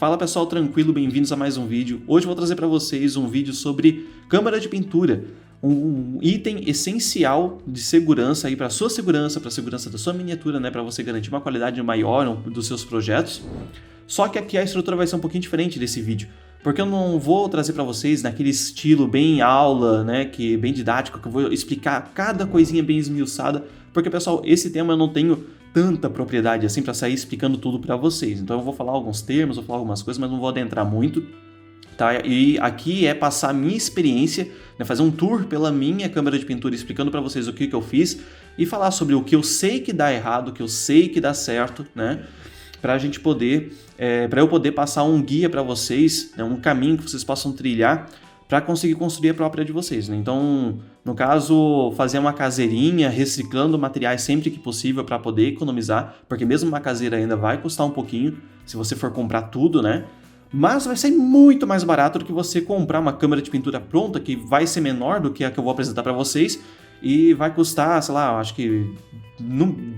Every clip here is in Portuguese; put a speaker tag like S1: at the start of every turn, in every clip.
S1: Fala pessoal, tranquilo, bem-vindos a mais um vídeo. Hoje eu vou trazer para vocês um vídeo sobre câmara de pintura, um item essencial de segurança aí para sua segurança, para a segurança da sua miniatura, né, para você garantir uma qualidade maior dos seus projetos. Só que aqui a estrutura vai ser um pouquinho diferente desse vídeo, porque eu não vou trazer para vocês naquele estilo bem aula, né, que bem didático, que eu vou explicar cada coisinha bem esmiuçada, porque pessoal, esse tema eu não tenho tanta propriedade assim para sair explicando tudo para vocês. Então eu vou falar alguns termos, vou falar algumas coisas, mas não vou adentrar muito, tá? E aqui é passar a minha experiência, né? Fazer um tour pela minha câmara de pintura, explicando para vocês o que eu fiz e falar sobre o que eu sei que dá errado, o que eu sei que dá certo, né? Para a gente poder, para eu poder passar um guia para vocês, né? Um caminho que vocês possam trilhar para conseguir construir a própria de vocês, né? Então, no caso, fazer uma caseirinha, reciclando materiais sempre que possível para poder economizar, porque mesmo uma caseira ainda vai custar um pouquinho, se você for comprar tudo, né? Mas vai ser muito mais barato do que você comprar uma câmara de pintura pronta, que vai ser menor do que a que eu vou apresentar para vocês, e vai custar, sei lá, acho que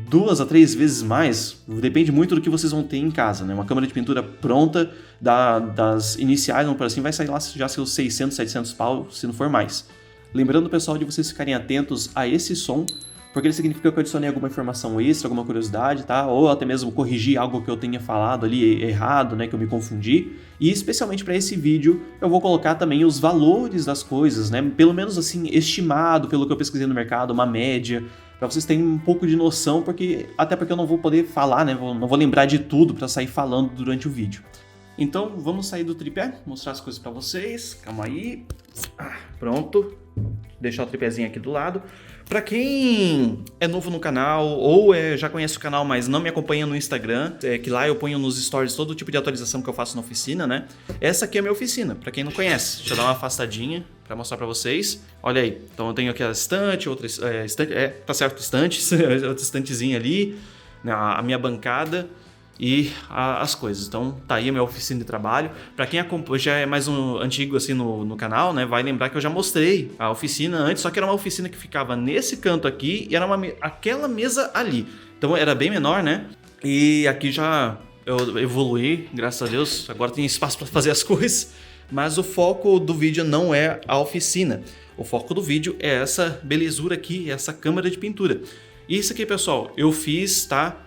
S1: 2 a 3 vezes mais, depende muito do que vocês vão ter em casa, né? Uma câmara de pintura pronta, das iniciais, vamos por assim, vai sair lá já seus 600, 700 pau, se não for mais. Lembrando, pessoal, de vocês ficarem atentos a esse som, porque ele significa que eu adicionei alguma informação extra, alguma curiosidade, tá? Ou até mesmo corrigir algo que eu tenha falado ali errado, né? Que eu me confundi. E especialmente para esse vídeo, eu vou colocar também os valores das coisas, né? Pelo menos assim, estimado pelo que eu pesquisei no mercado, uma média, para vocês terem um pouco de noção, até porque eu não vou poder falar, né? Não vou lembrar de tudo para sair falando durante o vídeo. Então, vamos sair do tripé, mostrar as coisas para vocês. Calma aí. Pronto. Deixar o tripézinho aqui do lado. Para quem é novo no canal ou já conhece o canal, mas não me acompanha no Instagram, que lá eu ponho nos stories todo tipo de atualização que eu faço na oficina, né? Essa aqui é a minha oficina, para quem não conhece. Deixa eu dar uma afastadinha para mostrar para vocês. Olha aí, então eu tenho aqui a estante, outra estante, tá certo, estantes, outra estantezinha ali, a minha bancada e as coisas. Então tá aí a minha oficina de trabalho. Para quem já é mais antigo assim no canal, né, vai lembrar que eu já mostrei a oficina antes, só que era uma oficina que ficava nesse canto aqui e era aquela mesa ali. Então era bem menor, né? E aqui já eu evoluí, graças a Deus. Agora tem espaço para fazer as coisas. Mas o foco do vídeo não é a oficina. O foco do vídeo é essa belezura aqui, essa câmara de pintura. E isso aqui, pessoal, eu fiz, tá?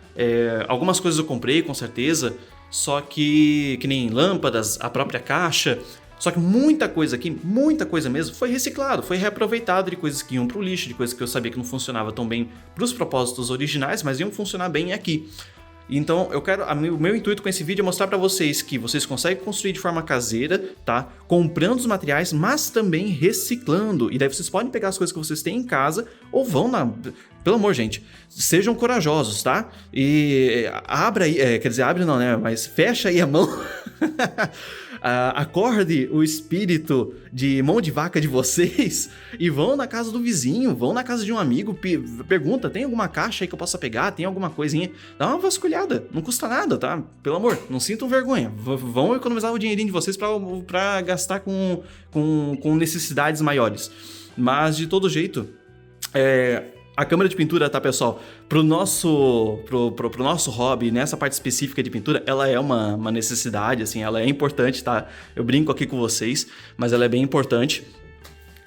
S1: Algumas coisas eu comprei, com certeza, só que nem lâmpadas, a própria caixa, só que muita coisa aqui, muita coisa mesmo, foi reciclado, foi reaproveitado de coisas que iam pro lixo, de coisas que eu sabia que não funcionava tão bem pros propósitos originais, mas iam funcionar bem aqui. Então, o meu intuito com esse vídeo é mostrar para vocês que vocês conseguem construir de forma caseira, tá? Comprando os materiais, mas também reciclando. E daí vocês podem pegar as coisas que vocês têm em casa ou vão Pelo amor, gente, sejam corajosos, tá? E abra aí, quer dizer, abre não, né? Mas fecha aí a mão. Acorde o espírito de mão de vaca de vocês e vão na casa do vizinho, vão na casa de um amigo, pergunta, tem alguma caixa aí que eu possa pegar, tem alguma coisinha, dá uma vasculhada, não custa nada, tá? Pelo amor, não sintam vergonha, vão economizar o dinheirinho de vocês pra gastar com necessidades maiores. Mas de todo jeito, a câmara de pintura, tá, pessoal? Pro nosso hobby, nessa parte específica de pintura, ela é uma necessidade, assim, ela é importante, tá? Eu brinco aqui com vocês, mas ela é bem importante.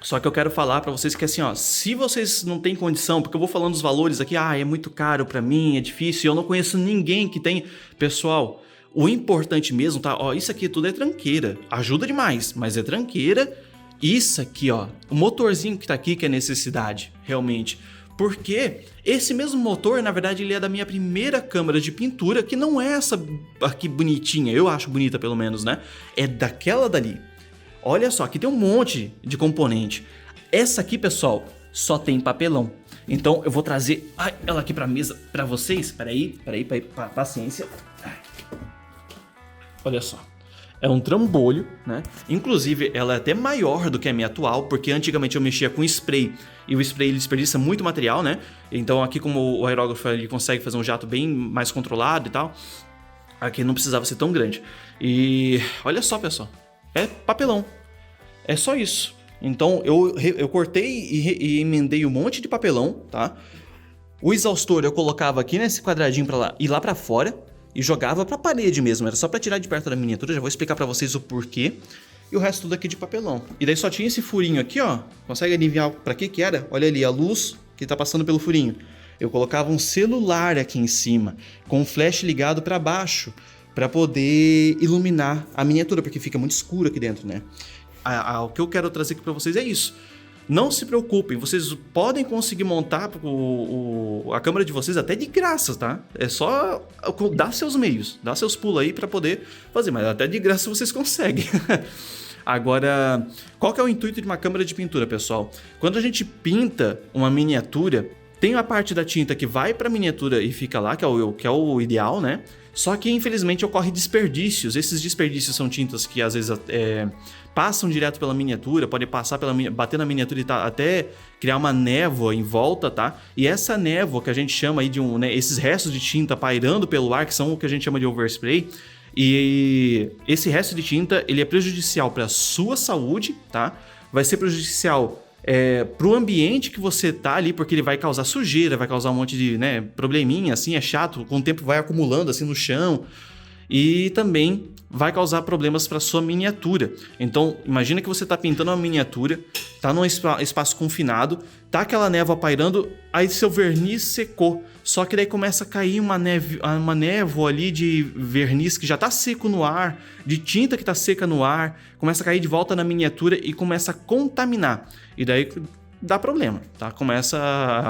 S1: Só que eu quero falar pra vocês que, assim, ó, se vocês não têm condição, porque eu vou falando os valores aqui, é muito caro pra mim, é difícil, eu não conheço ninguém que tem. Pessoal, o importante mesmo, tá? Ó, isso aqui tudo é tranqueira, ajuda demais, mas é tranqueira. Isso aqui, ó, o motorzinho que tá aqui que é necessidade, realmente. Porque esse mesmo motor, na verdade, ele é da minha primeira câmara de pintura, que não é essa aqui bonitinha, eu acho bonita pelo menos, né? É daquela dali. Olha só, aqui tem um monte de componente. Essa aqui, pessoal, só tem papelão. Então eu vou trazer ela aqui pra mesa pra vocês. Peraí, paciência. Olha só. É um trambolho, né? Inclusive, ela é até maior do que a minha atual, porque antigamente eu mexia com spray, e o spray ele desperdiça muito material, né? Então aqui, como o aerógrafo ele consegue fazer um jato bem mais controlado e tal, aqui não precisava ser tão grande. E olha só, pessoal, é papelão. É só isso. Então eu cortei e emendei um monte de papelão, tá? O exaustor eu colocava aqui nesse quadradinho pra lá e lá pra fora. e jogava pra parede mesmo, era só pra tirar de perto da miniatura, já vou explicar pra vocês o porquê. E o resto tudo aqui de papelão. E daí só tinha esse furinho aqui, ó. Consegue adivinhar pra que era? Olha ali, a luz que tá passando pelo furinho. Eu colocava um celular aqui em cima, com um flash ligado pra baixo, pra poder iluminar a miniatura, porque fica muito escuro aqui dentro, né? O que eu quero trazer aqui pra vocês é isso. Não se preocupem, vocês podem conseguir montar a câmera de vocês até de graça, tá? É só dar seus meios, dar seus pulos aí pra poder fazer, mas até de graça vocês conseguem. Agora, qual que é o intuito de uma câmera de pintura, pessoal? Quando a gente pinta uma miniatura, tem a parte da tinta que vai para a miniatura e fica lá, que é o ideal, né? Só que, infelizmente, ocorre desperdícios. Esses desperdícios são tintas que, às vezes, passam direto pela miniatura, pode passar bater na miniatura e até criar uma névoa em volta, tá? E essa névoa que a gente chama aí de esses restos de tinta pairando pelo ar, que são o que a gente chama de overspray, e esse resto de tinta, ele é prejudicial para a sua saúde, tá? Vai ser prejudicial para o ambiente que você tá ali, porque ele vai causar sujeira, vai causar um monte de probleminha, assim, é chato, com o tempo vai acumulando assim no chão, e também vai causar problemas para sua miniatura. Então, imagina que você está pintando uma miniatura, tá num espaço confinado, tá aquela névoa pairando, aí seu verniz secou. Só que daí começa a cair uma névoa ali de verniz que já tá seco no ar, de tinta que tá seca no ar, começa a cair de volta na miniatura e começa a contaminar. E daí dá problema, tá?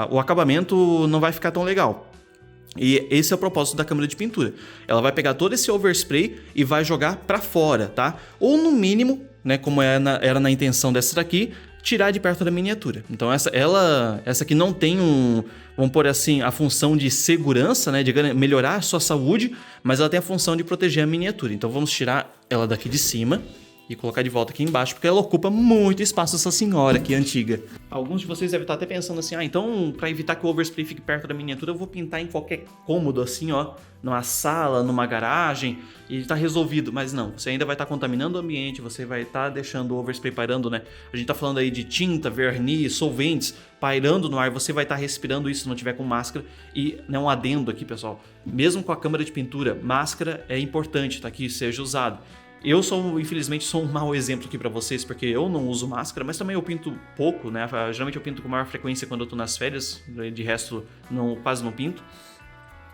S1: O acabamento não vai ficar tão legal. E esse é o propósito da câmera de pintura. Ela vai pegar todo esse overspray e vai jogar pra fora, tá? Ou no mínimo, né, como era na intenção dessa daqui, tirar de perto da miniatura. Então essa aqui não tem vamos pôr assim, a função de segurança, né, de melhorar a sua saúde, mas ela tem a função de proteger a miniatura. Então vamos tirar ela daqui de cima e colocar de volta aqui embaixo, porque ela ocupa muito espaço, essa senhora aqui antiga. Alguns de vocês devem estar até pensando assim, então para evitar que o overspray fique perto da miniatura, eu vou pintar em qualquer cômodo assim, ó, numa sala, numa garagem, e tá resolvido. Mas não, você ainda vai estar contaminando o ambiente, você vai estar deixando o overspray pairando, né? A gente tá falando aí de tinta, verniz, solventes pairando no ar, você vai estar respirando isso se não tiver com máscara. E um adendo aqui, pessoal, mesmo com a câmera de pintura, máscara é importante, tá? Que seja usado. Eu infelizmente, sou um mau exemplo aqui pra vocês, porque eu não uso máscara, mas também eu pinto pouco, né? Geralmente eu pinto com maior frequência quando eu tô nas férias, de resto quase não pinto.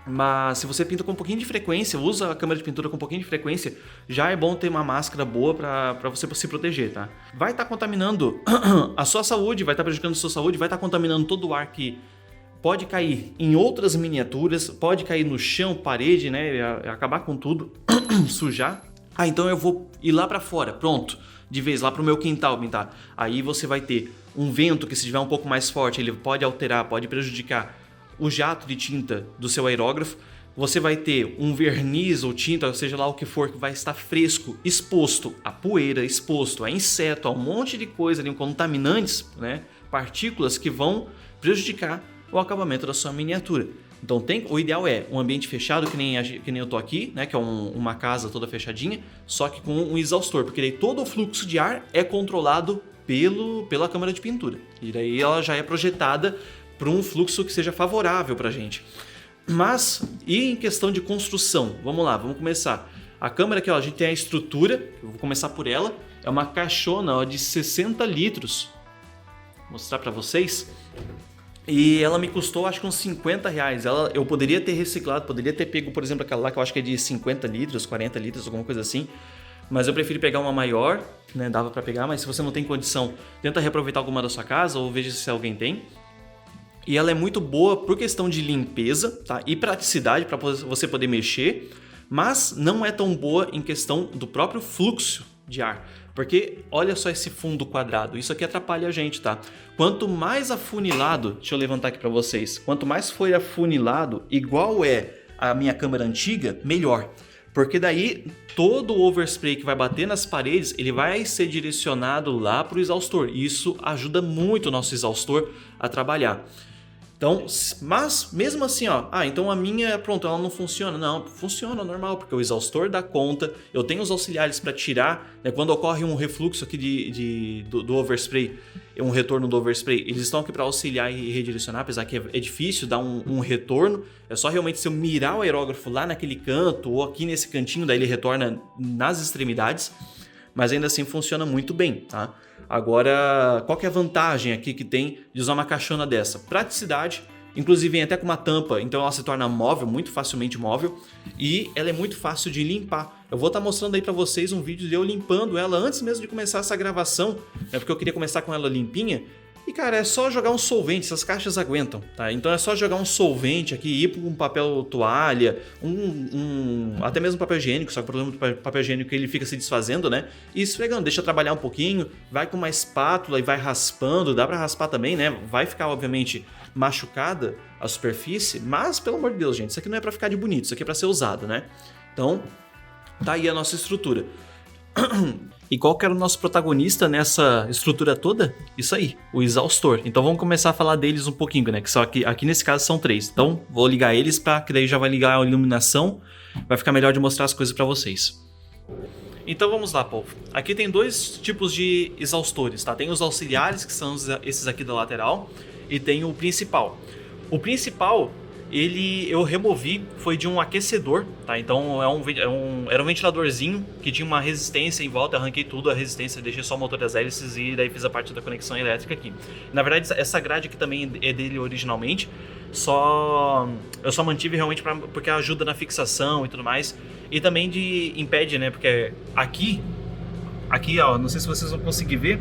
S1: Mas se você pinta com um pouquinho de frequência, usa a câmera de pintura com um pouquinho de frequência, já é bom ter uma máscara boa pra você se proteger, tá? Vai estar contaminando a sua saúde, vai estar prejudicando a sua saúde, vai estar contaminando todo o ar que pode cair em outras miniaturas, pode cair no chão, parede, né? Acabar com tudo, sujar. Então eu vou ir lá pra fora, pronto, de vez lá pro meu quintal pintar. Aí você vai ter um vento que, se estiver um pouco mais forte, ele pode alterar, pode prejudicar o jato de tinta do seu aerógrafo. Você vai ter um verniz ou tinta, seja lá o que for, que vai estar fresco, exposto a poeira, exposto a inseto, a um monte de coisa ali, contaminantes, né? Partículas que vão prejudicar o acabamento da sua miniatura. Então o ideal é um ambiente fechado, que nem eu tô aqui, né? Que é uma casa toda fechadinha, só que com um exaustor, porque daí todo o fluxo de ar é controlado pela câmara de pintura. E daí ela já é projetada para um fluxo que seja favorável pra gente. Mas, e em questão de construção? Vamos lá, vamos começar. A câmera aqui, ó, a gente tem a estrutura, eu vou começar por ela. É uma caixona, ó, de 60 litros. Vou mostrar pra vocês. E ela me custou, acho que uns 50 reais. Eu poderia ter reciclado, poderia ter pego, por exemplo, aquela lá que eu acho que é de 50 litros, 40 litros, alguma coisa assim. Mas eu preferi pegar uma maior, né? Dava pra pegar, mas se você não tem condição, tenta reaproveitar alguma da sua casa ou veja se alguém tem. E ela é muito boa por questão de limpeza, tá? E praticidade para você poder mexer, mas não é tão boa em questão do próprio fluxo de ar. Porque olha só esse fundo quadrado, isso aqui atrapalha a gente, tá? Quanto mais afunilado, deixa eu levantar aqui para vocês, quanto mais for afunilado, igual é a minha câmera antiga, melhor. Porque daí todo o overspray que vai bater nas paredes, ele vai ser direcionado lá para o exaustor. E isso ajuda muito o nosso exaustor a trabalhar. Então, mas mesmo assim, ó, então a minha, pronto, ela não funciona. Não, funciona normal, porque o exaustor dá conta, eu tenho os auxiliares para tirar, né, quando ocorre um refluxo aqui do overspray, um retorno do overspray, eles estão aqui para auxiliar e redirecionar, apesar que é difícil dar um retorno, é só realmente se eu mirar o aerógrafo lá naquele canto ou aqui nesse cantinho, daí ele retorna nas extremidades, mas ainda assim funciona muito bem, tá? Agora, qual que é a vantagem aqui que tem de usar uma caixona dessa? Praticidade, inclusive vem até com uma tampa, então ela se torna móvel, muito facilmente móvel, e ela é muito fácil de limpar. Eu vou estar mostrando aí para vocês um vídeo de eu limpando ela antes mesmo de começar essa gravação, né, porque eu queria começar com ela limpinha. E cara, é só jogar um solvente, essas caixas aguentam, tá? Então é só jogar um solvente aqui, ir para um papel toalha, até mesmo papel higiênico, só que o problema do papel higiênico é que ele fica se desfazendo, né? E esfregando, deixa trabalhar um pouquinho, vai com uma espátula e vai raspando, dá para raspar também, né? Vai ficar, obviamente, machucada a superfície, mas, pelo amor de Deus, gente, isso aqui não é para ficar de bonito, isso aqui é para ser usado, né? Então, tá aí a nossa estrutura. E qual que era o nosso protagonista nessa estrutura toda? Isso aí, o exaustor. Então vamos começar a falar deles um pouquinho, né? Que só aqui nesse caso são 3. Então vou ligar eles que daí já vai ligar a iluminação, vai ficar melhor de mostrar as coisas para vocês. Então vamos lá, povo. Aqui tem 2 tipos de exaustores, tá? Tem os auxiliares, que são esses aqui da lateral, e tem o principal. O principal, eu removi, foi de um aquecedor, tá? Então era um ventiladorzinho que tinha uma resistência em volta, eu arranquei tudo a resistência, deixei só o motor das hélices e daí fiz a parte da conexão elétrica aqui. Na verdade, essa grade aqui também é dele originalmente, eu só mantive realmente porque ajuda na fixação e tudo mais, e também impede, né? Porque aqui, ó, não sei se vocês vão conseguir ver,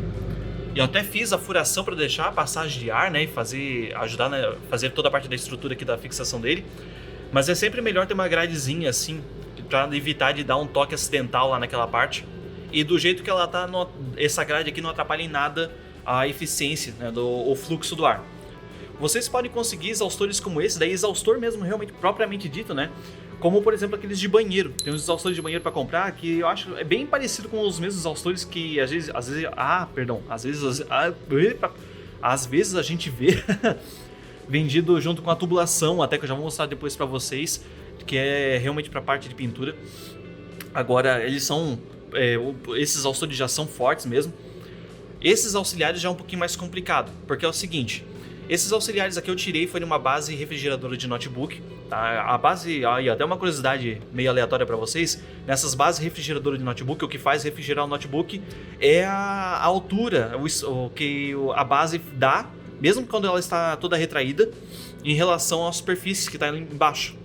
S1: eu até fiz a furação para deixar a passagem de ar, né, e ajudar a fazer toda a parte da estrutura aqui da fixação dele. Mas é sempre melhor ter uma gradezinha assim, para evitar de dar um toque acidental lá naquela parte. E do jeito que ela tá, essa grade aqui não atrapalha em nada a eficiência, né, o fluxo do ar. Vocês podem conseguir exaustores como esse, daí exaustor mesmo realmente propriamente dito, né? Como, por exemplo, aqueles de banheiro. Tem uns exaustores de banheiro para comprar que eu acho é bem parecido com os mesmos exaustores que às vezes a gente vê vendido junto com a tubulação, até que eu já vou mostrar depois para vocês, que é realmente para parte de pintura. Agora, eles são esses exaustores já são fortes mesmo. Esses auxiliares já é um pouquinho mais complicado, porque é o seguinte, esses auxiliares aqui eu tirei foi numa base refrigeradora de notebook, tá? A base, aí até uma curiosidade meio aleatória para vocês, nessas bases refrigeradoras de notebook, o que faz refrigerar o notebook é a altura, o que a base dá, mesmo quando ela está toda retraída, em relação à superfície que está embaixo.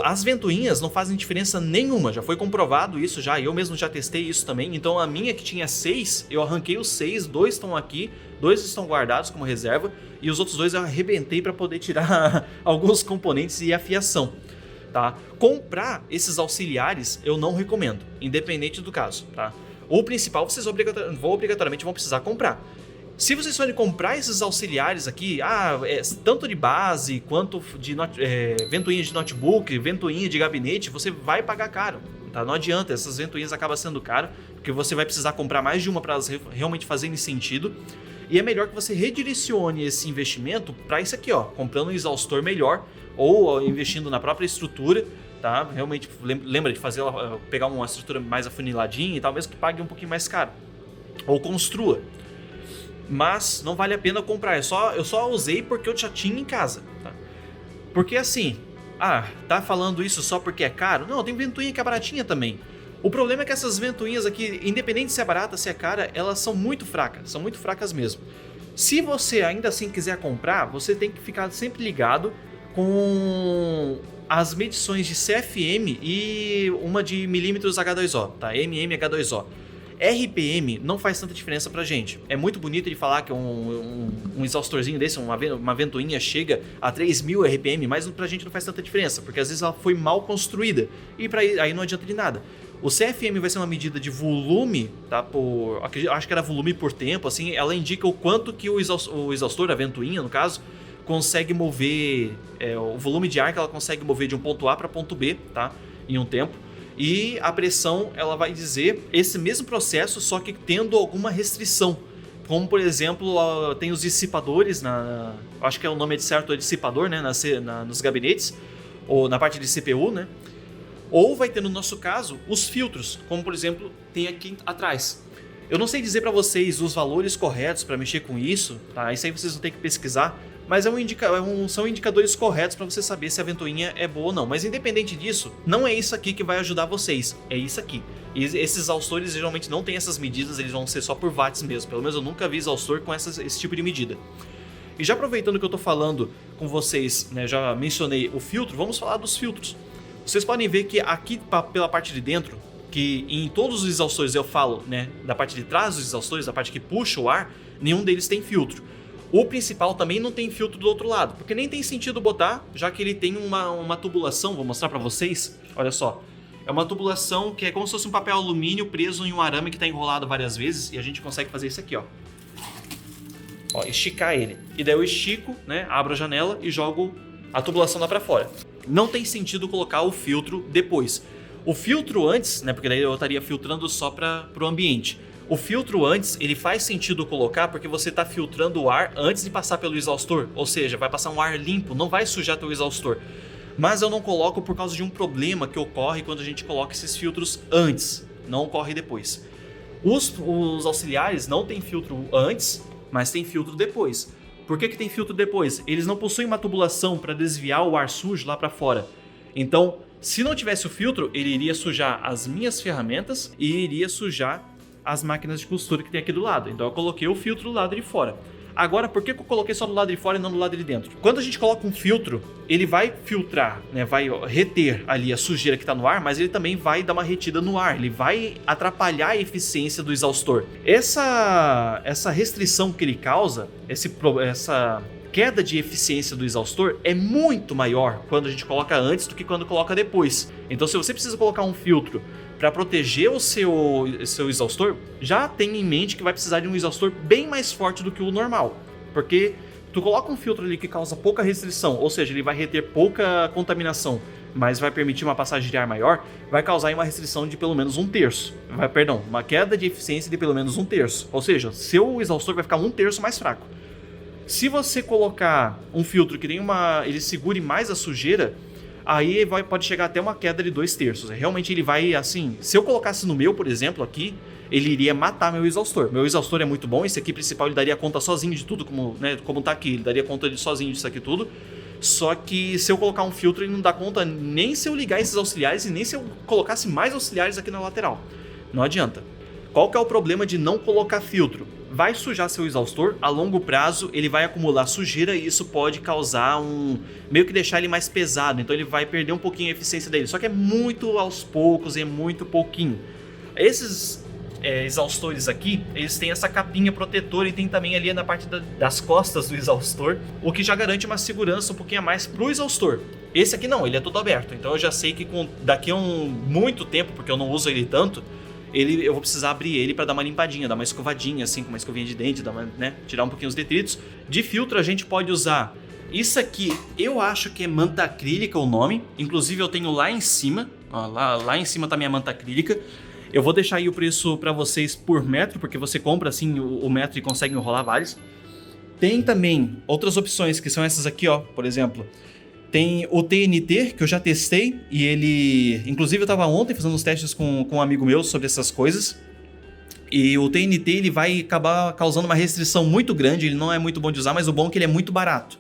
S1: As ventoinhas não fazem diferença nenhuma, já foi comprovado isso já, eu mesmo já testei isso também. Então a minha que tinha 6, eu arranquei os 6, 2 estão aqui, 2 estão guardados como reserva e os outros 2 eu arrebentei para poder tirar alguns componentes e a fiação, tá? Comprar esses auxiliares eu não recomendo, independente do caso, tá? O principal vocês obrigatoriamente vão precisar comprar. Se vocês forem comprar esses auxiliares aqui, tanto de base quanto de ventoinha de notebook, ventoinha de gabinete, você vai pagar caro, tá? Não adianta, essas ventoinhas acabam sendo caro, porque você vai precisar comprar mais de uma para elas realmente fazerem sentido. E é melhor que você redirecione esse investimento para isso aqui, ó, comprando um exaustor melhor ou investindo na própria estrutura, tá? Realmente lembra de pegar uma estrutura mais afuniladinha e tal, mesmo que pague um pouquinho mais caro. Ou construa. Mas não vale a pena comprar, eu só usei porque eu já tinha em casa, tá? Porque assim, tá falando isso só porque é caro? Não, tem ventoinha que é baratinha também. O problema é que essas ventoinhas aqui, independente se é barata, se é cara, elas são muito fracas mesmo. Se você ainda assim quiser comprar, você tem que ficar sempre ligado com as medições de CFM e uma de milímetros H2O, tá? H2O. RPM não faz tanta diferença pra gente. É muito bonito ele falar que um exaustorzinho desse, uma ventoinha chega a 3.000 RPM, mas pra gente não faz tanta diferença, porque às vezes ela foi mal construída e aí não adianta de nada. O CFM vai ser uma medida de volume, tá? Acho que era volume por tempo, assim, ela indica o quanto que o exaustor, a ventoinha no caso, consegue mover, o volume de ar que ela consegue mover de um ponto A para ponto B, tá? Em um tempo. E a pressão, ela vai dizer esse mesmo processo, só que tendo alguma restrição. como por exemplo, tem os dissipadores, acho que o nome certo é dissipador, né, nos gabinetes, ou na parte de CPU, né? Ou vai ter, no nosso caso, os filtros, como por exemplo, tem aqui atrás. Eu não sei dizer para vocês os valores corretos para mexer com isso, tá? Isso aí vocês vão ter que pesquisar, mas são indicadores corretos para você saber se a ventoinha é boa ou não. Mas independente disso, não é isso aqui que vai ajudar vocês, é isso aqui. E esses exaustores geralmente não têm essas medidas, eles vão ser só por watts mesmo. Pelo menos eu nunca vi exaustor com esse tipo de medida. E já aproveitando que eu tô falando com vocês, né, já mencionei o filtro, vamos falar dos filtros. Vocês podem ver que aqui pela parte de dentro, que em todos os exaustores eu falo, né, da parte de trás dos exaustores, da parte que puxa o ar, nenhum deles tem filtro. O principal também não tem filtro do outro lado, porque nem tem sentido botar, já que ele tem uma tubulação, vou mostrar pra vocês, olha só. É uma tubulação que é como se fosse um papel alumínio preso em um arame que está enrolado várias vezes, e a gente consegue fazer isso aqui, ó. Ó, esticar ele. E daí eu estico, né, abro a janela e jogo a tubulação lá pra fora. Não tem sentido colocar o filtro depois. O filtro antes, né, porque daí eu estaria filtrando só para o ambiente. O filtro antes, ele faz sentido colocar porque você está filtrando o ar antes de passar pelo exaustor. Ou seja, vai passar um ar limpo, não vai sujar teu exaustor. Mas eu não coloco por causa de um problema que ocorre quando a gente coloca esses filtros antes. Não ocorre depois. Os auxiliares não tem filtro antes, mas tem filtro depois. Por que tem filtro depois? Eles não possuem uma tubulação para desviar o ar sujo lá para fora. Então, se não tivesse o filtro, ele iria sujar as minhas ferramentas e iria sujar as máquinas de costura que tem aqui do lado. Então eu coloquei o filtro do lado de fora. Agora, por que eu coloquei só do lado de fora e não do lado de dentro? Quando a gente coloca um filtro, ele vai filtrar, né, vai reter ali a sujeira que está no ar, mas ele também vai dar uma retida no ar, ele vai atrapalhar a eficiência do exaustor. Essa restrição que ele causa, essa queda de eficiência do exaustor é muito maior quando a gente coloca antes do que quando coloca depois. Então, se você precisa colocar um filtro para proteger o seu exaustor, já tenha em mente que vai precisar de um exaustor bem mais forte do que o normal. Porque tu coloca um filtro ali que causa pouca restrição, ou seja, ele vai reter pouca contaminação, mas vai permitir uma passagem de ar maior, vai causar uma restrição de pelo menos 1/3. Uma queda de eficiência de pelo menos 1/3. Ou seja, seu exaustor vai ficar 1/3 mais fraco. Se você colocar um filtro que ele segure mais a sujeira, aí pode chegar até uma queda de 2/3. Realmente ele vai assim, se eu colocasse no meu, por exemplo, aqui, ele iria matar meu exaustor. Meu exaustor é muito bom, esse aqui principal ele daria conta sozinho de tudo, como tá aqui, ele daria conta sozinho disso aqui tudo. Só que se eu colocar um filtro, ele não dá conta nem se eu ligar esses auxiliares e nem se eu colocasse mais auxiliares aqui na lateral. Não adianta. Qual que é o problema de não colocar filtro? Vai sujar seu exaustor, a longo prazo ele vai acumular sujeira e isso pode causar meio que deixar ele mais pesado, então ele vai perder um pouquinho a eficiência dele, só que é muito aos poucos, é muito pouquinho. Esses exaustores aqui, eles têm essa capinha protetora e tem também ali na parte das costas do exaustor, o que já garante uma segurança um pouquinho a mais pro exaustor. Esse aqui não, ele é todo aberto, então eu já sei que daqui a muito tempo, porque eu não uso ele tanto, eu vou precisar abrir ele para dar uma limpadinha, dar uma escovadinha assim, com uma escovinha de dente, tirar um pouquinho os detritos. De filtro a gente pode usar isso aqui, eu acho que é manta acrílica o nome, inclusive eu tenho lá em cima, ó, lá em cima tá minha manta acrílica. Eu vou deixar aí o preço para vocês por metro, porque você compra assim o metro e consegue enrolar vários. Tem também outras opções que são essas aqui, ó, por exemplo. Tem o TNT, que eu já testei, e ele... Inclusive eu estava ontem fazendo uns testes com um amigo meu sobre essas coisas. E o TNT ele vai acabar causando uma restrição muito grande, ele não é muito bom de usar, mas o bom é que ele é muito barato.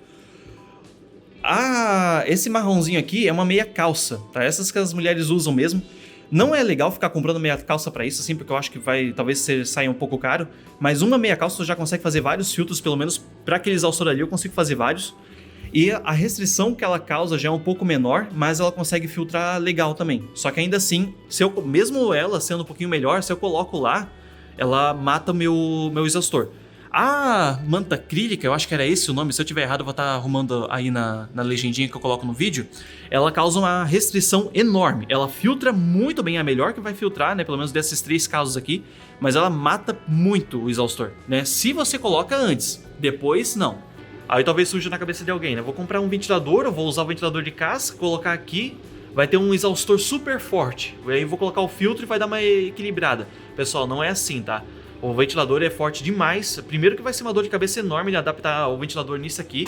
S1: Esse marronzinho aqui é uma meia calça, tá? Essas que as mulheres usam mesmo. Não é legal ficar comprando meia calça para isso, assim, porque eu acho que talvez saia um pouco caro. Mas uma meia calça você já consegue fazer vários filtros, pelo menos para aquele exaustor ali eu consigo fazer vários. E a restrição que ela causa já é um pouco menor, mas ela consegue filtrar legal também. Só que ainda assim, mesmo ela sendo um pouquinho melhor, se eu coloco lá, ela mata meu exaustor. A manta acrílica, eu acho que era esse o nome, se eu tiver errado eu vou estar arrumando aí na legendinha que eu coloco no vídeo. Ela causa uma restrição enorme, ela filtra muito bem, a melhor que vai filtrar, né, pelo menos desses 3 casos aqui, mas ela mata muito o exaustor, né, se você coloca antes, depois não. Aí talvez surja na cabeça de alguém, né, vou comprar um ventilador, eu vou usar o ventilador de casa, colocar aqui, vai ter um exaustor super forte, aí eu vou colocar o filtro e vai dar uma equilibrada. Pessoal, não é assim, tá? O ventilador é forte demais. Primeiro que vai ser uma dor de cabeça enorme de adaptar o ventilador nisso aqui.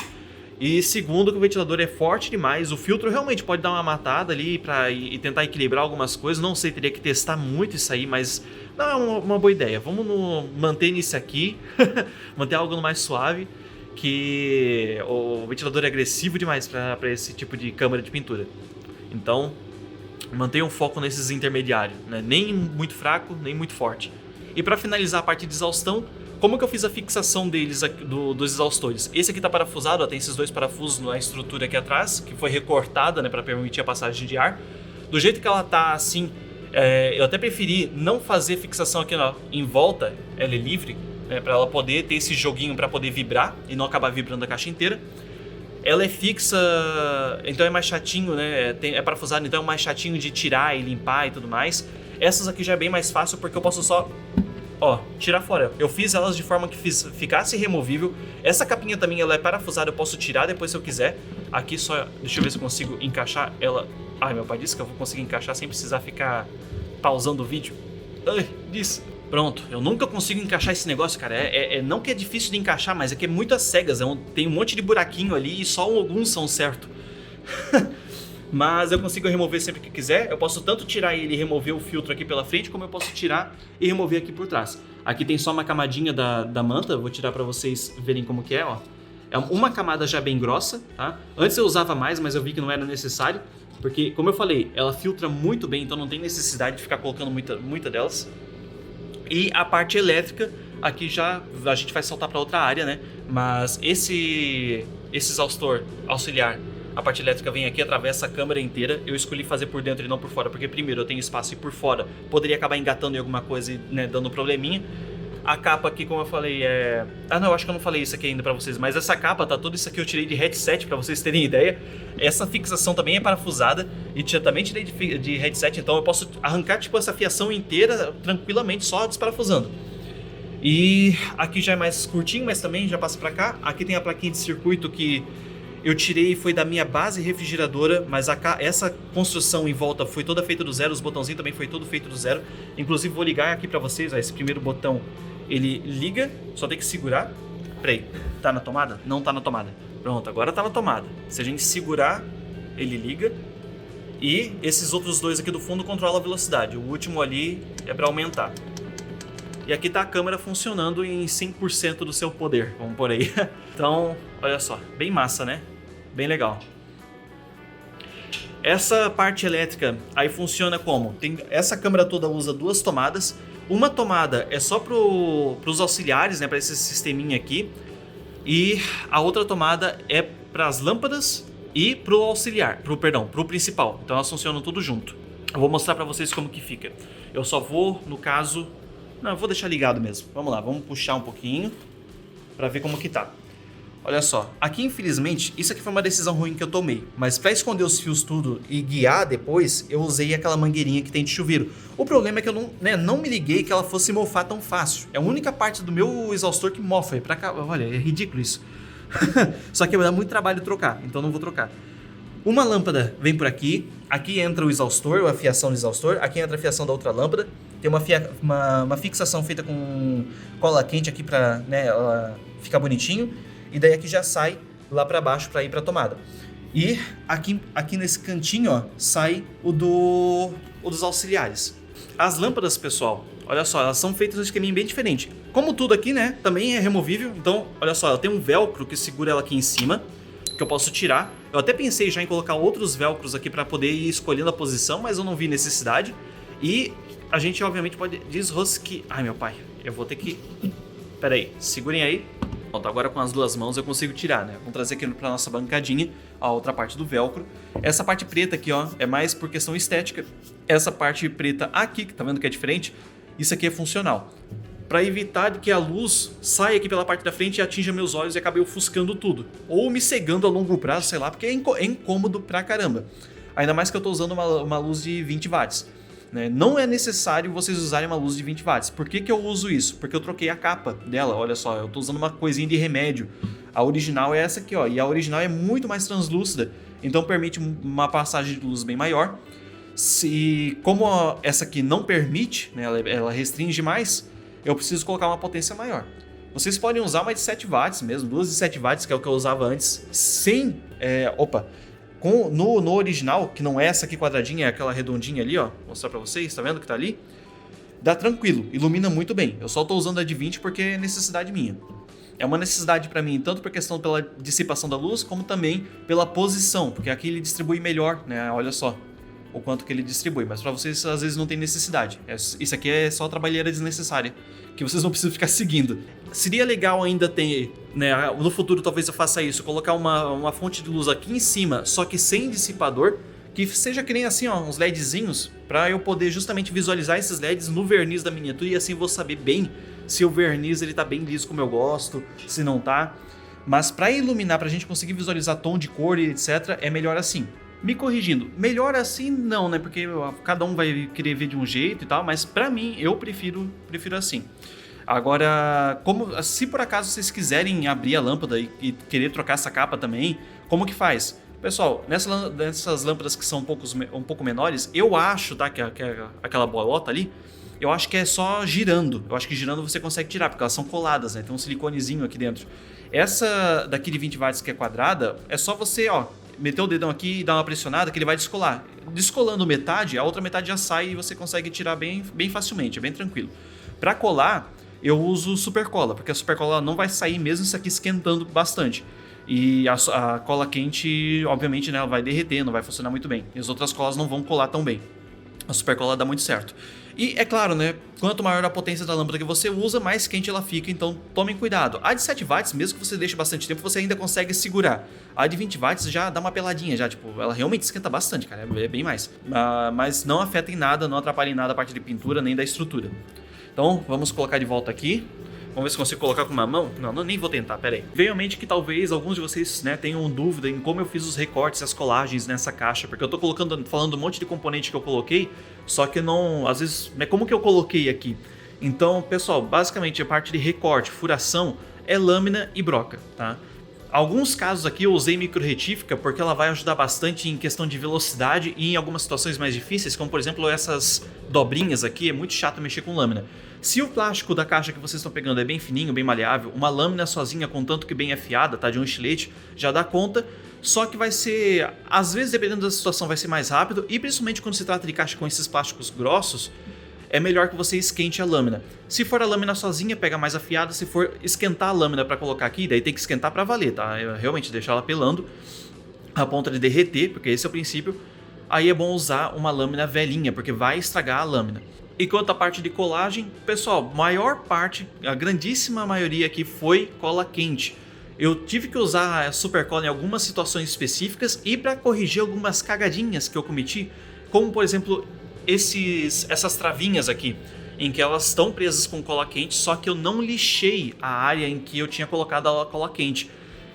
S1: E segundo que o ventilador é forte demais. O filtro realmente pode dar uma matada ali e tentar equilibrar algumas coisas. Não sei, teria que testar muito isso aí, mas não é uma boa ideia. Vamos manter nisso aqui. Manter algo mais suave. Que o ventilador é agressivo demais para esse tipo de câmara de pintura. Então, mantenha um foco nesses intermediários, né? Nem muito fraco, nem muito forte. E para finalizar a parte de exaustão, como que eu fiz a fixação deles, dos exaustores? Esse aqui está parafusado, ó, tem esses dois parafusos na estrutura aqui atrás, que foi recortada, né, para permitir a passagem de ar. Do jeito que ela tá assim, eu até preferi não fazer fixação aqui em volta, ela é livre, né, para ela poder ter esse joguinho para poder vibrar e não acabar vibrando a caixa inteira. Ela é fixa, então é mais chatinho, né? É parafusado, então é mais chatinho de tirar e limpar e tudo mais. Essas aqui já é bem mais fácil porque eu posso só, tirar fora. Eu fiz elas de forma que ficasse removível. Essa capinha também ela é parafusada, eu posso tirar depois se eu quiser. Aqui só, deixa eu ver se eu consigo encaixar ela. Ai, meu pai disse que eu vou conseguir encaixar sem precisar ficar pausando o vídeo. Ai, disse. Pronto, eu nunca consigo encaixar esse negócio, cara. Não que é difícil de encaixar, mas é que é muito às cegas. Tem um monte de buraquinho ali e só alguns são certos. Mas eu consigo remover sempre que quiser. Eu posso tanto tirar ele e remover o filtro aqui pela frente, como eu posso tirar e remover aqui por trás. Aqui tem só uma camadinha da manta, eu vou tirar pra vocês verem como que é, ó. É uma camada já bem grossa, tá? Antes eu usava mais, mas eu vi que não era necessário. Porque, como eu falei, ela filtra muito bem, então não tem necessidade de ficar colocando muita delas. E a parte elétrica, aqui já a gente vai saltar para outra área, né? Mas esse exaustor auxiliar, a parte elétrica vem aqui, atravessa a câmara inteira. Eu escolhi fazer por dentro e não por fora, porque primeiro eu tenho espaço e por fora poderia acabar engatando em alguma coisa e, né, dando probleminha. A capa aqui, como eu falei, não, eu acho que eu não falei isso aqui ainda pra vocês, mas essa capa, tá, tudo isso aqui eu tirei de headset, pra vocês terem ideia. Essa fixação também é parafusada e também tirei de headset, então eu posso arrancar, tipo, essa fiação inteira tranquilamente, só desparafusando. E aqui já é mais curtinho, mas também já passa pra cá. Aqui tem a plaquinha de circuito que eu tirei, foi da minha base refrigeradora, mas essa construção em volta foi toda feita do zero, os botãozinhos também foi todo feito do zero. Inclusive vou ligar aqui pra vocês, ó, esse primeiro botão, ele liga, só tem que segurar. Peraí, tá na tomada? Não tá na tomada. Pronto, agora tá na tomada. Se a gente segurar, ele liga. E esses outros dois aqui do fundo controlam a velocidade. O último ali é pra aumentar. E aqui tá a câmera funcionando em 100% do seu poder, vamos por aí. Então, olha só, bem massa, né? Bem legal. Essa parte elétrica aí funciona como? Essa câmera toda usa duas tomadas. Uma tomada é só pros auxiliares, né, para esse sisteminha aqui. E a outra tomada é para as lâmpadas e pro auxiliar, pro principal. Então elas funcionam tudo junto. Eu vou mostrar para vocês como que fica. Eu só vou, no caso... Não, eu vou deixar ligado mesmo. Vamos lá, vamos puxar um pouquinho para ver como que tá. Olha só, aqui infelizmente, isso aqui foi uma decisão ruim que eu tomei, mas para esconder os fios tudo e guiar depois, eu usei aquela mangueirinha que tem de chuveiro. O problema é que eu não me liguei que ela fosse mofar tão fácil. É a única parte do meu exaustor que mofa. É pra cá, olha, é ridículo isso. Só que dá muito trabalho trocar, então não vou trocar. Uma lâmpada vem por aqui, aqui entra o exaustor, a fiação do exaustor, aqui entra a fiação da outra lâmpada. Tem uma fixação feita com cola quente aqui pra, né, ela ficar bonitinho. E daí aqui já sai lá para baixo para ir para a tomada. E aqui nesse cantinho, ó, sai o dos auxiliares. As lâmpadas, pessoal, olha só, elas são feitas um esqueminha bem diferente. Como tudo aqui, né, também é removível. Então, olha só, ela tem um velcro que segura ela aqui em cima, que eu posso tirar. Eu até pensei já em colocar outros velcros aqui para poder ir escolhendo a posição, mas eu não vi necessidade. E a gente, obviamente, pode desrosquear... Ai, meu pai, eu vou ter que... Pera aí, segurem aí. Pronto, agora com as duas mãos eu consigo tirar, né? Vamos trazer aqui pra nossa bancadinha a outra parte do velcro. Essa parte preta aqui, ó, é mais por questão estética. Essa parte preta aqui, que tá vendo que é diferente, isso aqui é funcional. Pra evitar que a luz saia aqui pela parte da frente e atinja meus olhos e acabe ofuscando tudo. Ou me cegando a longo prazo, sei lá, porque é incômodo pra caramba. Ainda mais que eu tô usando uma luz de 20 watts. Não é necessário vocês usarem uma luz de 20 watts. Por que eu uso isso? Porque eu troquei a capa dela, olha só, eu tô usando uma coisinha de remédio. A original é essa aqui, ó, e a original é muito mais translúcida, então permite uma passagem de luz bem maior. Como essa aqui não permite, né, ela restringe mais, eu preciso colocar uma potência maior. Vocês podem usar uma de 7 watts mesmo, 2 de 7 watts, que é o que eu usava antes, sem... no original, que não é essa aqui quadradinha, é aquela redondinha ali, ó, vou mostrar pra vocês, tá vendo que tá ali? Dá tranquilo, ilumina muito bem. Eu só tô usando a de 20 porque é necessidade minha. É uma necessidade pra mim, tanto por questão pela dissipação da luz, como também pela posição, porque aqui ele distribui melhor, né, olha só o quanto que ele distribui, mas pra vocês às vezes não tem necessidade. Isso aqui é só trabalheira desnecessária, que vocês não precisam ficar seguindo. Seria legal ainda ter, né, no futuro talvez eu faça isso, colocar uma fonte de luz aqui em cima, só que sem dissipador, que seja que nem assim, ó, uns LEDzinhos, pra eu poder justamente visualizar esses LEDs no verniz da miniatura, e assim vou saber bem se o verniz ele tá bem liso como eu gosto, se não tá. Mas pra iluminar, pra gente conseguir visualizar tom de cor e etc, é melhor assim. Me corrigindo, melhor assim não, né? Porque cada um vai querer ver de um jeito e tal, mas pra mim, eu prefiro assim. Agora, se por acaso vocês quiserem abrir a lâmpada e querer trocar essa capa também, como que faz? Pessoal, nessas lâmpadas que são um pouco menores, eu acho, tá, que aquela bolota ali, eu acho que é só girando. Eu acho que girando você consegue tirar, porque elas são coladas, né? Tem um siliconezinho aqui dentro. Essa daqui de 20 watts que é quadrada, é só você, ó, meter o dedão aqui e dar uma pressionada que ele vai descolar. Descolando metade, a outra metade já sai e você consegue tirar bem facilmente, é bem tranquilo. Para colar, eu uso super cola, porque a super cola não vai sair mesmo isso aqui esquentando bastante. E a cola quente, obviamente, né, ela vai derreter, não vai funcionar muito bem. E as outras colas não vão colar tão bem. A super cola dá muito certo. E é claro, né, quanto maior a potência da lâmpada que você usa, mais quente ela fica, então tomem cuidado. A de 7 watts, mesmo que você deixe bastante tempo, você ainda consegue segurar. A de 20 watts já dá uma peladinha, já, tipo, ela realmente esquenta bastante, cara, é bem mais. Mas não afeta em nada, não atrapalha em nada a parte de pintura nem da estrutura. Então, vamos colocar de volta aqui. Vamos ver se consigo colocar com uma mão. Não, nem vou tentar, pera aí. Veio à mente que talvez alguns de vocês, né, tenham dúvida em como eu fiz os recortes e as colagens nessa caixa, porque eu tô falando um monte de componente que eu coloquei, só que não, às vezes, né, como que eu coloquei aqui? Então, pessoal, basicamente a parte de recorte, furação, é lâmina e broca, tá? Alguns casos aqui eu usei micro retífica porque ela vai ajudar bastante em questão de velocidade e em algumas situações mais difíceis, como por exemplo essas dobrinhas aqui, é muito chato mexer com lâmina. Se o plástico da caixa que vocês estão pegando é bem fininho, bem maleável, uma lâmina sozinha, contanto que bem afiada, tá, de um estilete, já dá conta, só que vai ser, às vezes dependendo da situação vai ser mais rápido, e principalmente quando se trata de caixa com esses plásticos grossos, é melhor que você esquente a lâmina. Se for a lâmina sozinha, pega mais afiada. Se for esquentar a lâmina para colocar aqui, daí tem que esquentar para valer, tá? Realmente deixar ela pelando a ponto de derreter, porque esse é o princípio. Aí é bom usar uma lâmina velhinha, porque vai estragar a lâmina. E quanto à parte de colagem, pessoal, maior parte, a grandíssima maioria aqui foi cola quente. Eu tive que usar a super cola em algumas situações específicas e para corrigir algumas cagadinhas que eu cometi, como por exemplo essas travinhas aqui, em que elas estão presas com cola quente, só que eu não lixei a área em que eu tinha colocado a cola quente.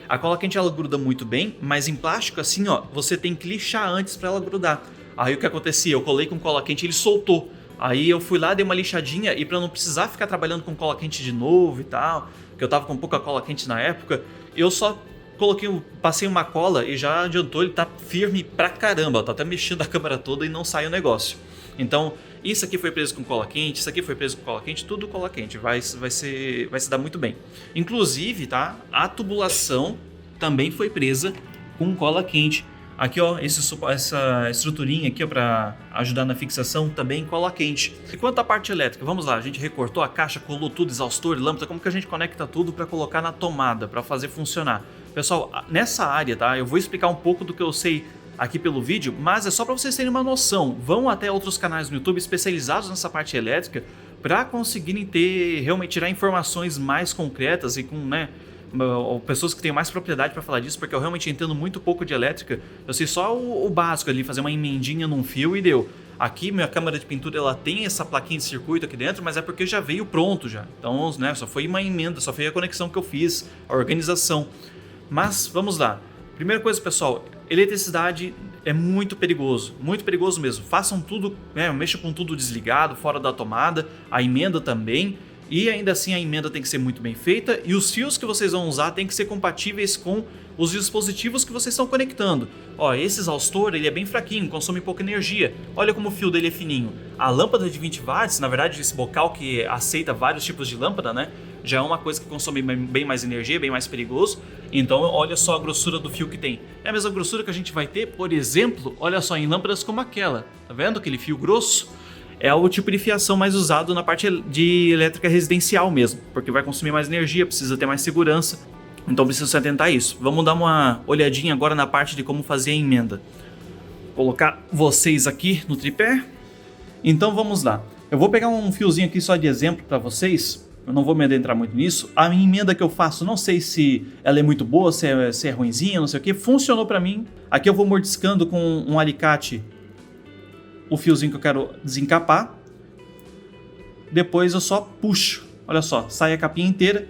S1: A cola quente ela gruda muito bem, mas em plástico assim, ó, você tem que lixar antes para ela grudar. Aí o que acontecia? Eu colei com cola quente e ele soltou. Aí eu fui lá, dei uma lixadinha e para não precisar ficar trabalhando com cola quente de novo e tal, porque eu tava com pouca cola quente na época, eu só passei uma cola e já adiantou, ele tá firme pra caramba, tá até mexendo a câmera toda e não sai o negócio. Então, isso aqui foi preso com cola quente, isso aqui foi preso com cola quente, tudo cola quente, vai se dar muito bem. Inclusive, tá, a tubulação também foi presa com cola quente. Aqui, ó, essa estruturinha aqui, ó, para ajudar na fixação, também cola quente. E quanto à parte elétrica, vamos lá, a gente recortou a caixa, colou tudo, exaustor, lâmpada, como que a gente conecta tudo para colocar na tomada, para fazer funcionar. Pessoal, nessa área, tá, eu vou explicar um pouco do que eu sei aqui pelo vídeo, mas é só para vocês terem uma noção. Vão até outros canais no YouTube especializados nessa parte elétrica para conseguirem realmente tirar informações mais concretas e com, né, pessoas que têm mais propriedade para falar disso, porque eu realmente entendo muito pouco de elétrica. Eu sei só o básico ali, fazer uma emendinha num fio e deu. Aqui minha câmara de pintura ela tem essa plaquinha de circuito aqui dentro, mas é porque já veio pronto já. Então, né, só foi uma emenda, só foi a conexão que eu fiz, a organização. Mas vamos lá. Primeira coisa, pessoal, eletricidade é muito perigoso mesmo. Façam tudo, né, mexam com tudo desligado, fora da tomada, a emenda também. E ainda assim a emenda tem que ser muito bem feita e os fios que vocês vão usar tem que ser compatíveis com os dispositivos que vocês estão conectando. Ó, esse exaustor ele é bem fraquinho, consome pouca energia. Olha como o fio dele é fininho. A lâmpada de 20 watts, na verdade esse bocal que aceita vários tipos de lâmpada, né? Já é uma coisa que consome bem mais energia, bem mais perigoso. Então olha só a grossura do fio que tem. É a mesma grossura que a gente vai ter, por exemplo, olha só, em lâmpadas como aquela. Tá vendo aquele fio grosso? É o tipo de fiação mais usado na parte de elétrica residencial mesmo, porque vai consumir mais energia, precisa ter mais segurança, então precisa se atentar a isso. Vamos dar uma olhadinha agora na parte de como fazer a emenda. Vou colocar vocês aqui no tripé. Então vamos lá. Eu vou pegar um fiozinho aqui só de exemplo para vocês, eu não vou me adentrar muito nisso. A minha emenda que eu faço, não sei se ela é muito boa, se é ruinzinha, não sei o que, funcionou para mim. Aqui eu vou mordiscando com um alicate o fiozinho que eu quero desencapar, depois eu só puxo, olha só, sai a capinha inteira,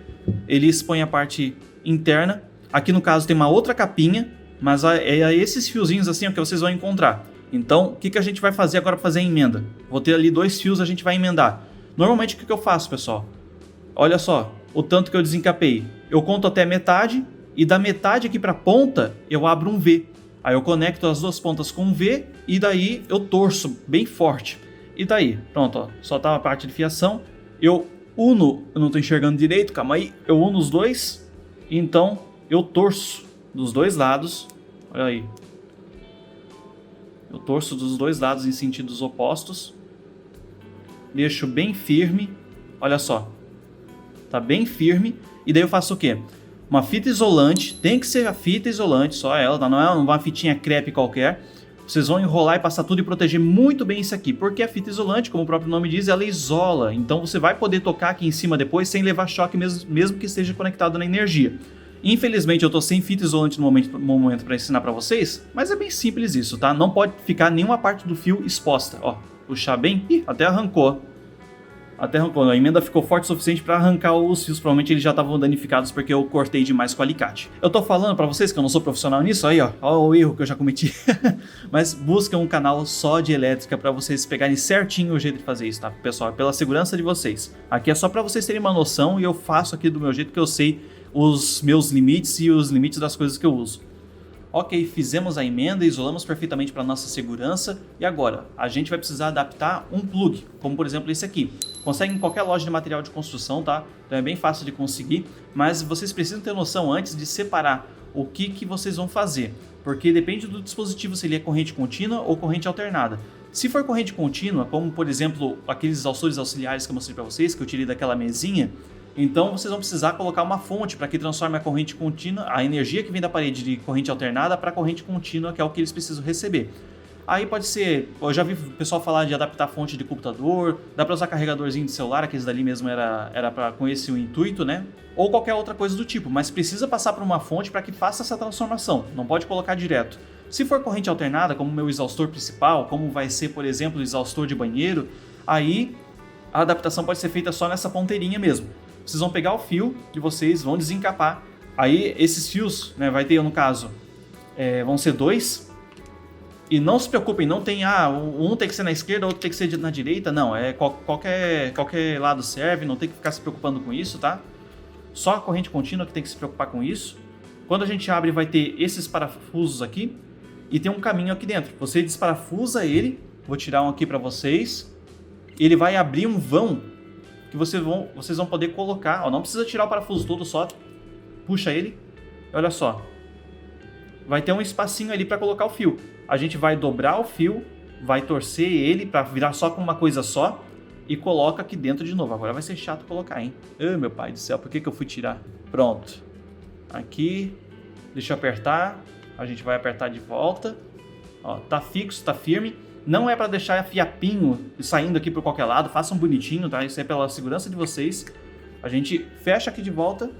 S1: ele expõe a parte interna, aqui no caso tem uma outra capinha, mas é esses fiozinhos assim que vocês vão encontrar. Então o que a gente vai fazer agora para fazer a emenda? Vou ter ali 2 fios, a gente vai emendar. Normalmente o que eu faço, pessoal? Olha só, o tanto que eu desencapei, eu conto até metade e da metade aqui para a ponta eu abro um V. Aí eu conecto as 2 pontas com um V e daí eu torço bem forte. E daí, pronto, ó, só tá a parte de fiação. Eu uno, eu não tô enxergando direito, calma aí. Eu uno os dois, então eu torço dos dois lados. Olha aí. Eu torço dos dois lados em sentidos opostos. Deixo bem firme. Olha só. Tá bem firme. E daí eu faço o quê? Uma fita isolante, tem que ser a fita isolante, só ela, tá? Não é uma fitinha crepe qualquer. Vocês vão enrolar e passar tudo e proteger muito bem isso aqui, porque a fita isolante, como o próprio nome diz, ela isola. Então você vai poder tocar aqui em cima depois sem levar choque, mesmo que esteja conectado na energia. Infelizmente eu tô sem fita isolante no momento para ensinar para vocês, mas é bem simples isso, tá? Não pode ficar nenhuma parte do fio exposta. Ó, puxar bem, ih, até arrancou. A emenda ficou forte o suficiente para arrancar os fios, provavelmente eles já estavam danificados porque eu cortei demais com o alicate. Eu tô falando para vocês que eu não sou profissional nisso, aí ó o erro que eu já cometi. Mas busca um canal só de elétrica para vocês pegarem certinho o jeito de fazer isso, tá, pessoal? Pela segurança de vocês. Aqui é só para vocês terem uma noção e eu faço aqui do meu jeito que eu sei os meus limites e os limites das coisas que eu uso. Ok, fizemos a emenda, isolamos perfeitamente para nossa segurança e agora a gente vai precisar adaptar um plug, como por exemplo esse aqui. Consegue em qualquer loja de material de construção, tá? Então é bem fácil de conseguir, mas vocês precisam ter noção antes de separar o que vocês vão fazer, porque depende do dispositivo se ele é corrente contínua ou corrente alternada. Se for corrente contínua, como por exemplo aqueles exaustores auxiliares que eu mostrei para vocês, que eu tirei daquela mesinha, então vocês vão precisar colocar uma fonte para que transforme a corrente contínua, a energia que vem da parede de corrente alternada para a corrente contínua, que é o que eles precisam receber. Aí pode ser, eu já vi o pessoal falar de adaptar fonte de computador, dá para usar carregadorzinho de celular, aqueles dali mesmo era para com esse o intuito, né? Ou qualquer outra coisa do tipo, mas precisa passar por uma fonte para que faça essa transformação, não pode colocar direto. Se for corrente alternada, como o meu exaustor principal, como vai ser, por exemplo, o exaustor de banheiro, aí a adaptação pode ser feita só nessa ponteirinha mesmo. Vocês vão pegar o fio de vocês, vão desencapar. Aí esses fios, né, vai ter no caso, vão ser 2. E não se preocupem, não tem, um tem que ser na esquerda, outro tem que ser na direita. Não, qualquer lado serve, não tem que ficar se preocupando com isso, tá? Só a corrente contínua que tem que se preocupar com isso. Quando a gente abre vai ter esses parafusos aqui e tem um caminho aqui dentro. Você desparafusa ele, vou tirar um aqui para vocês. Ele vai abrir um vão que vocês vão poder colocar, ó, não precisa tirar o parafuso todo, só puxa ele, olha só, vai ter um espacinho ali para colocar o fio. A gente vai dobrar o fio, vai torcer ele para virar só com uma coisa só e coloca aqui dentro de novo. Agora vai ser chato colocar, hein? Ai, meu pai do céu, por que eu fui tirar? Pronto, aqui, deixa eu apertar, a gente vai apertar de volta, ó, tá fixo, tá firme. Não é para deixar fiapinho saindo aqui por qualquer lado, façam bonitinho, tá? Isso é pela segurança de vocês. A gente fecha aqui de volta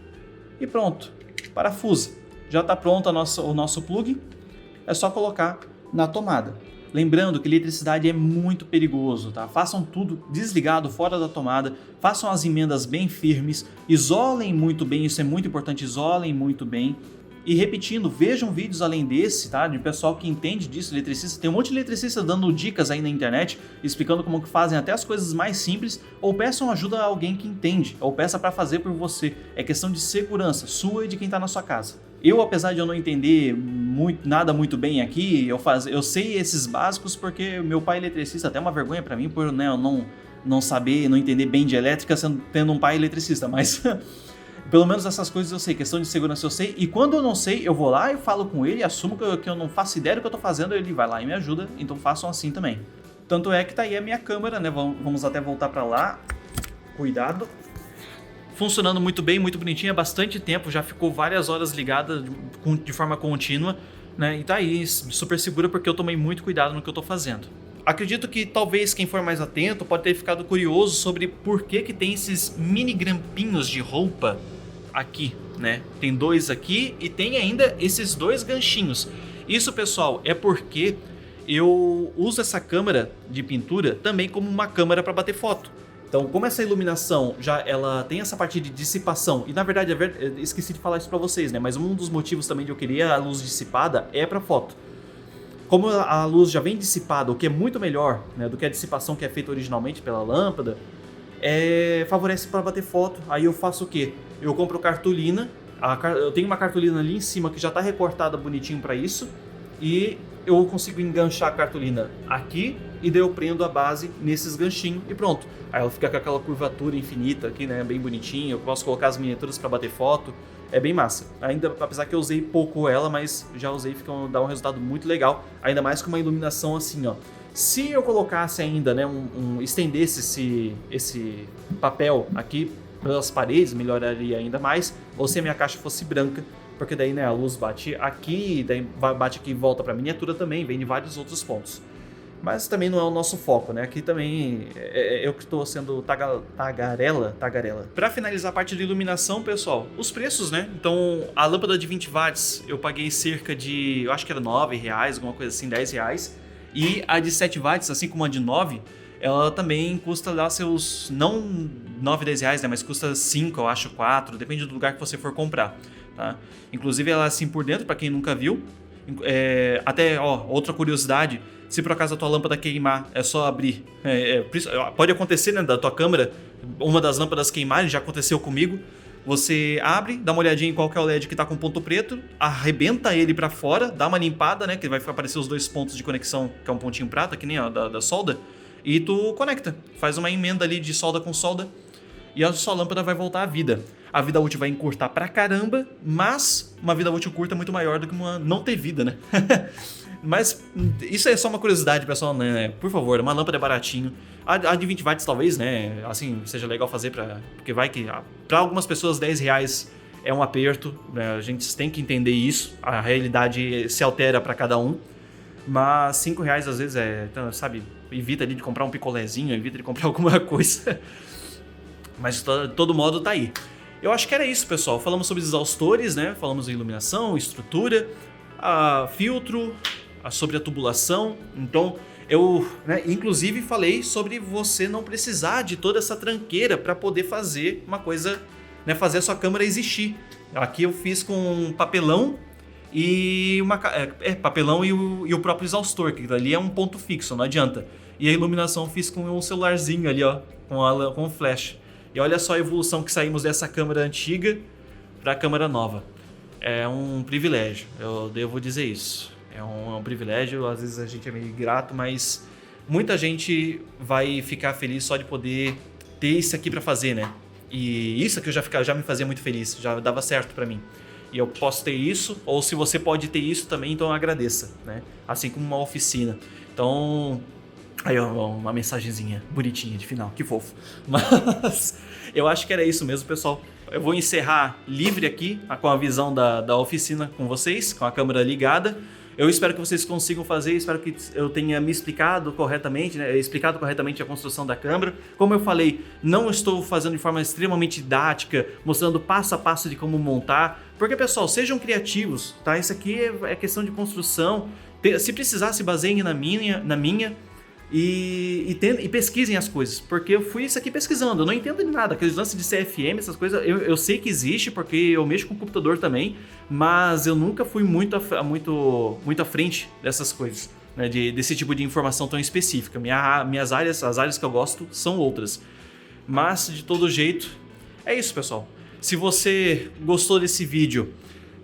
S1: e pronto, parafusa. Já está pronto o nosso plug, é só colocar na tomada. Lembrando que eletricidade é muito perigoso, tá? Façam tudo desligado, fora da tomada, façam as emendas bem firmes, isolem muito bem, isso é muito importante, isolem muito bem. e repetindo, vejam vídeos além desse, tá? De pessoal que entende disso, eletricista. Tem um monte de eletricista dando dicas aí na internet, explicando como que fazem até as coisas mais simples, ou peçam ajuda a alguém que entende, ou peça para fazer por você. É questão de segurança sua e de quem tá na sua casa. Eu, apesar de eu não entender nada muito bem aqui, eu sei esses básicos porque meu pai é eletricista, até uma vergonha para mim por, né, eu não saber, não entender bem de elétrica tendo um pai eletricista, mas pelo menos essas coisas eu sei, questão de segurança eu sei, e quando eu não sei, eu vou lá e falo com ele, assumo que eu não faço ideia do que eu tô fazendo, ele vai lá e me ajuda, então façam assim também. Tanto é que tá aí a minha câmera, né, vamos até voltar para lá, cuidado. Funcionando muito bem, muito bonitinho, há bastante tempo, já ficou várias horas ligada de forma contínua, né? E tá aí, super segura porque eu tomei muito cuidado no que eu tô fazendo. Acredito que talvez quem for mais atento pode ter ficado curioso sobre por que tem esses mini grampinhos de roupa aqui, né? Tem 2 aqui e tem ainda esses 2 ganchinhos. Isso, pessoal, é porque eu uso essa câmera de pintura também como uma câmera para bater foto. Então, como essa iluminação ela tem essa parte de dissipação, e na verdade, esqueci de falar isso pra vocês, né? Mas um dos motivos também de eu querer a luz dissipada é pra foto. Como a luz já vem dissipada, o que é muito melhor, né, do que a dissipação que é feita originalmente pela lâmpada, favorece para bater foto. Aí eu faço o quê? Eu compro cartolina, eu tenho uma cartolina ali em cima que já tá recortada bonitinho para isso, e eu consigo enganchar a cartolina aqui e daí eu prendo a base nesses ganchinhos e pronto. Aí ela fica com aquela curvatura infinita aqui, né, bem bonitinho. Eu posso colocar as miniaturas para bater foto, é bem massa. Ainda, apesar que eu usei pouco ela, mas já usei, dá um resultado muito legal, ainda mais com uma iluminação assim, ó. Se eu colocasse ainda, né, estendesse esse papel aqui pelas paredes, melhoraria ainda mais, ou se a minha caixa fosse branca, porque daí, né, a luz bate aqui, daí bate aqui e volta para a miniatura também, vem de vários outros pontos. Mas também não é o nosso foco, né? Aqui também eu que estou sendo tagarela. Para finalizar a parte de iluminação, pessoal, os preços, né? Então, a lâmpada de 20 watts eu paguei cerca de, eu acho que era R$9, alguma coisa assim, R$10. E a de 7 watts, assim como a de 9, ela também custa lá seus, não 9, 10 reais, né? Mas custa 5, eu acho, 4, depende do lugar que você for comprar, tá? Inclusive ela é assim por dentro, para quem nunca viu. Até, outra curiosidade, se por acaso a tua lâmpada queimar, é só abrir. Pode acontecer, né, da tua câmera, uma das lâmpadas queimar, já aconteceu comigo. Você abre, dá uma olhadinha em qual que é o LED que tá com ponto preto, arrebenta ele pra fora, dá uma limpada, né, que vai aparecer os 2 pontos de conexão, que é um pontinho prata, que nem da solda, e tu conecta, faz uma emenda ali de solda com solda, e a sua lâmpada vai voltar à vida. A vida útil vai encurtar pra caramba, mas uma vida útil curta é muito maior do que uma não ter vida, né? Mas isso é só uma curiosidade, pessoal, né? Por favor, uma lâmpada é baratinho. A de 20 watts talvez, né? Assim, seja legal fazer porque vai que... Pra algumas pessoas, R$10 é um aperto, né? A gente tem que entender isso. A realidade se altera pra cada um. Mas R$5 às vezes então, sabe? Evita ali de comprar um picolézinho, evita de comprar alguma coisa. Mas de todo modo tá aí. Eu acho que era isso, pessoal. Falamos sobre os exaustores, né? Falamos de iluminação, estrutura, filtro, sobre a tubulação. Então, eu, né, inclusive falei sobre você não precisar de toda essa tranqueira para poder fazer uma coisa, né, fazer a sua câmera existir. Aqui eu fiz com papelão e papelão e o próprio exaustor, que ali é um ponto fixo, não adianta. E a iluminação eu fiz com um celularzinho ali, ó, com flash. E olha só a evolução que saímos dessa câmera antiga para a câmera nova. É um privilégio, eu devo dizer isso. É um privilégio, às vezes a gente é meio ingrato, mas muita gente vai ficar feliz só de poder ter isso aqui para fazer, né? E isso aqui já me fazia muito feliz, já dava certo para mim. E eu posso ter isso, ou se você pode ter isso também, então agradeça, né? Assim como uma oficina. Então, aí uma mensagenzinha bonitinha de final, que fofo. Mas eu acho que era isso mesmo, pessoal. Eu vou encerrar livre aqui com a visão da oficina com vocês, com a câmera ligada. Eu espero que vocês consigam fazer, espero que eu tenha me explicado corretamente, né? Explicado corretamente a construção da câmera. Como eu falei, não estou fazendo de forma extremamente didática, mostrando passo a passo de como montar. Porque, pessoal, sejam criativos, tá? Isso aqui é questão de construção. Se precisar, se baseiem na minha.
S2: e pesquisem as coisas, porque eu fui isso aqui pesquisando, eu não entendo de nada, aqueles lances de CFM, essas coisas, eu sei que existe, porque eu mexo com computador também, mas eu nunca fui muito à frente dessas coisas, né, desse tipo de informação tão específica. Minhas áreas, as áreas que eu gosto são outras, mas de todo jeito, é isso, pessoal. Se você gostou desse vídeo,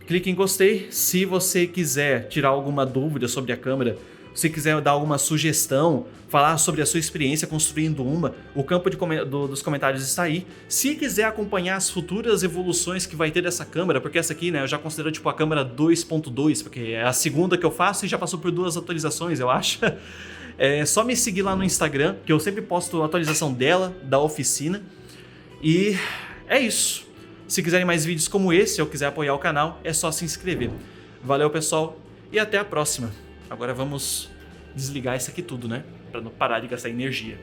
S2: clique em gostei. Se você quiser tirar alguma dúvida sobre a câmera, se quiser dar alguma sugestão, falar sobre a sua experiência construindo uma, o campo dos comentários está aí. Se quiser acompanhar as futuras evoluções que vai ter dessa câmera, porque essa aqui, né, eu já considero tipo a câmera 2.2, porque é a segunda que eu faço e já passou por 2 atualizações, eu acho. É só me seguir lá no Instagram, que eu sempre posto a atualização dela, da oficina. E é isso. Se quiserem mais vídeos como esse ou quiser apoiar o canal, é só se inscrever. Valeu, pessoal, e até a próxima. Agora vamos desligar isso aqui tudo, né? Pra não parar de gastar energia.